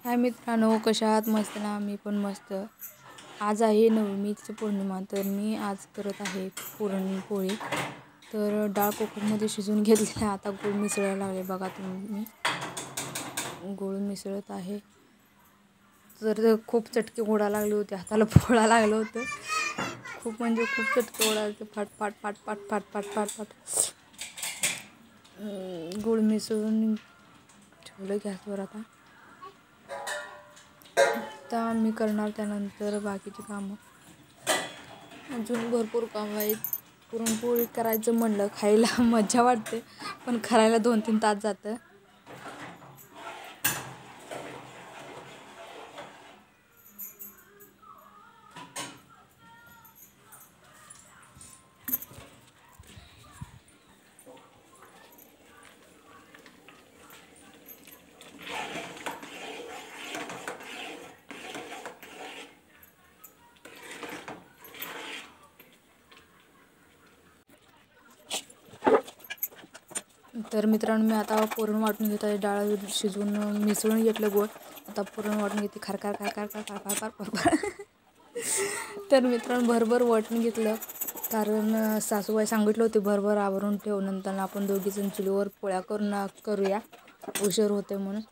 हाय मित्रांनो, कशा आहात? मस्त ना? मी पण मस्त. आज आहे नवमीची पौर्णिमा, तर मी आज करत आहे पुरणपोळी. तर डाळ कुकरमध्ये शिजवून घेतली, आता गूळ मिसळायला लागले. बघा तुम्ही, गूळ मिसळत आहे. तर खूप चटके ओढायला लागले होते, हाताला फोडा लागलं होतं. खूप म्हणजे खूप चटके ओढायला होते. फाट फाट फाट फाट फाट फाट फाट फाट गूळ मिसळून ठेवलं गॅसवर. आता मी करणार त्यानंतर बाकीची कामं. अजून भरपूर कामं आहेत. पुरणपोळी करायचं म्हणलं, खायला मजा वाटते, पण करायला 2-3 तास जातं. तर मित्रांनो, मी आता पुरण वाटून घेत आहे. डाळ शिजवून मिसळून घेतलं गोळ. आता पुरण वाटून घेते. खारखार खारखार खारखार खारखार खारखार. तर मित्रांनो, भरभर वाटून घेतलं, कारण सासूबाई सांगितलं होते भरभर आवरून ठेव, नंतर आपण दोघीजण चुलीवर पोळ्या करूया, उशीर होते म्हणून.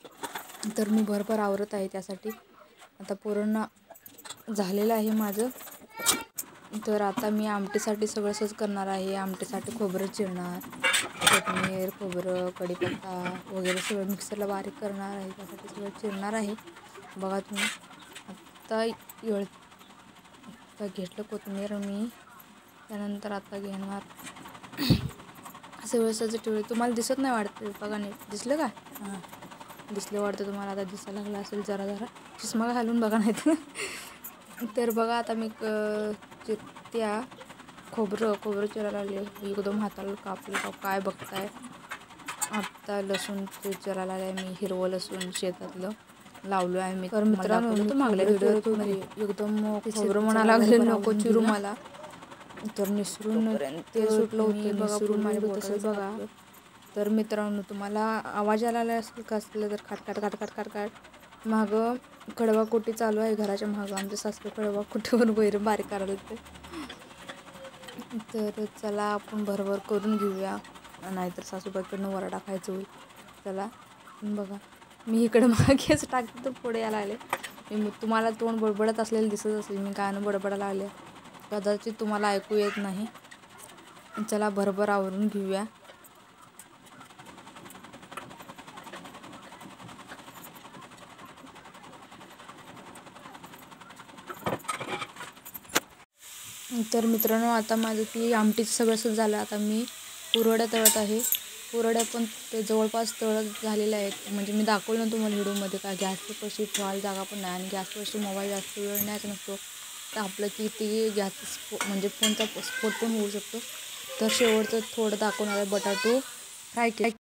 तर मी भरभर आवरत आहे त्यासाठी. आता पुरण झालेलं आहे माझं. तर आता मी आमटीसाठी सगळंच करणार आहे. आमटीसाठी खोबरं चिरणार, कोथिंबीर, खोबरं, कढीपत्ता वगैरे सगळं मिक्सरला बारीक करणार आहे. त्यासाठी सगळं चिरणार आहे. बघा तुम्ही, आता घेतलं कोथिंबीर मी. त्यानंतर आता घेणार सगळं ठेवलं. तुम्हाला दिसत नाही वाटतं? बघा, नीट दिसलं का? हां, दिसलं वाटतं तुम्हाला. आता दिसायला लागलं असेल जरा जरा. चष्मा घालून बघा नाही तर बघा, आता मी चिरत्या खोबरं चिरायला लागले. एकदम हाताला कापलं काय बघताय. आता लसूण चिरायला लागले. मी हिरवं लसूण शेतातलं लावलो आहे मी. तर मित्रांनो, मागल्या व्हिडिओत एकदम खोबरं म्हणायला लागले, नको चिरू मला. तर निसरून ते सुटलं होतं. निसरून माझ्या बोटाला बघा. तर मित्रांनो, तुम्हाला आवाज आला असेल कसलं तर खाटखाट खाटखाट खाटखाट. मागं कडवाकुटी चालू आहे घराच्या मागं. आमच्या सासरे कडवाकुटीवर वैर बारीक करायला होते. तर चला, आपण भरभर करून घेऊया, नाहीतर सासूबाईकडनं वरडा खायचं होईल. चला बघा, मी इकडं मागेच टाकते तर पुढे यायला लागले. मी तुम्हाला तोंड बडबडत असलेलं दिसत असेल. मी गाणं बडबडायला लागले, कदाचित तुम्हाला ऐकू येत नाही. चला भरभर आवरून घेऊया. तर मित्रांनो, आता माझं ती आमटीचं सगळं झालं. आता मी कुरवड्या तळत आहे. कुरवड्या पण ते जवळपास तळत झालेल्या आहेत. म्हणजे मी दाखवलं ना तुम्हाला व्हिडिओमध्ये, का गॅसपाशी ठेवायला जागा पण नाही, आणि गॅसपाशी मोबाईल जास्त वेळ न्यायचा नसतो. तर आपलं किती गॅस म्हणजे फोनचा स्फोट पण होऊ शकतो. तर शेवटचं थोडं दाखवणार आहे. बटाटो फ्राय केले.